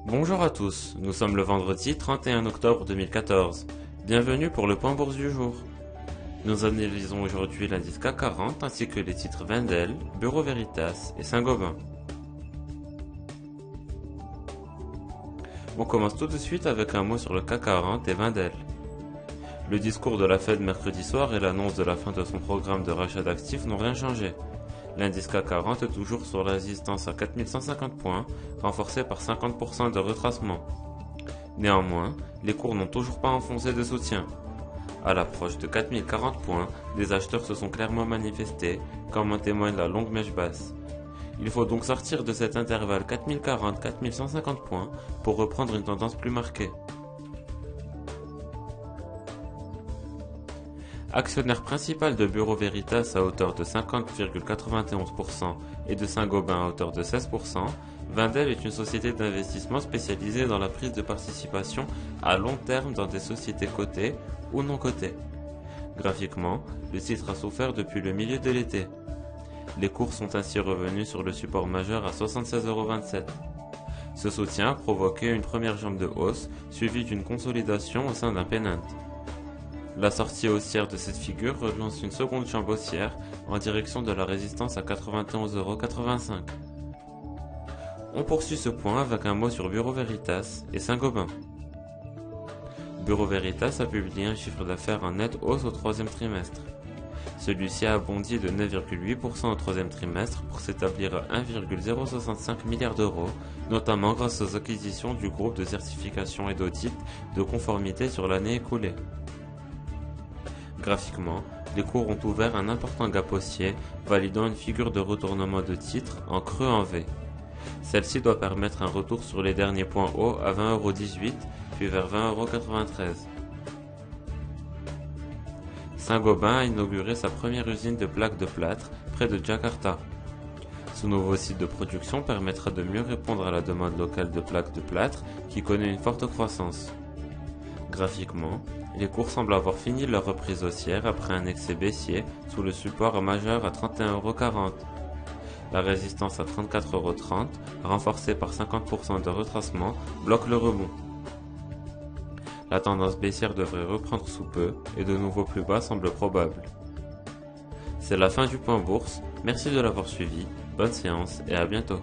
Bonjour à tous, nous sommes le vendredi 31 octobre 2014. Bienvenue pour le point bourse du jour. Nous analysons aujourd'hui l'indice CAC 40 ainsi que les titres Wendel, Bureau Veritas et Saint-Gobain. On commence tout de suite avec un mot sur le CAC 40 et Wendel. Le discours de la Fed mercredi soir et l'annonce de la fin de son programme de rachat d'actifs n'ont rien changé. L'indice CAC 40 est toujours sur la résistance à 4150 points, renforcé par 50% de retracement. Néanmoins, les cours n'ont toujours pas enfoncé de soutien. À l'approche de 4040 points, les acheteurs se sont clairement manifestés, comme en témoigne la longue mèche basse. Il faut donc sortir de cet intervalle 4040-4150 points pour reprendre une tendance plus marquée. Actionnaire principal de Bureau Veritas à hauteur de 50,91% et de Saint-Gobain à hauteur de 16%, Wendel est une société d'investissement spécialisée dans la prise de participation à long terme dans des sociétés cotées ou non cotées. Graphiquement, le titre a souffert depuis le milieu de l'été. Les cours sont ainsi revenus sur le support majeur à 76,27 €. Ce soutien a provoqué une première jambe de hausse suivie d'une consolidation au sein d'un pennant. La sortie haussière de cette figure relance une seconde jambe haussière en direction de la résistance à 91,85 €. On poursuit ce point avec un mot sur Bureau Veritas et Saint-Gobain. Bureau Veritas a publié un chiffre d'affaires en nette hausse au troisième trimestre. Celui-ci a bondi de 9,8% au troisième trimestre pour s'établir à 1,065 milliard d'euros, notamment grâce aux acquisitions du groupe de certification et d'audit de conformité sur l'année écoulée. Graphiquement, les cours ont ouvert un important gap haussier, validant une figure de retournement de titre en creux en V. Celle-ci doit permettre un retour sur les derniers points hauts à 20,18 €, puis vers 20,93 €. Saint-Gobain a inauguré sa première usine de plaques de plâtre près de Jakarta. Ce nouveau site de production permettra de mieux répondre à la demande locale de plaques de plâtre qui connaît une forte croissance. Graphiquement, les cours semblent avoir fini leur reprise haussière après un excès baissier sous le support majeur à 31,40 €. La résistance à 34,30 €, renforcée par 50% de retracement, bloque le rebond. La tendance baissière devrait reprendre sous peu et de nouveaux plus bas semblent probables. C'est la fin du point bourse, merci de l'avoir suivi, bonne séance et à bientôt.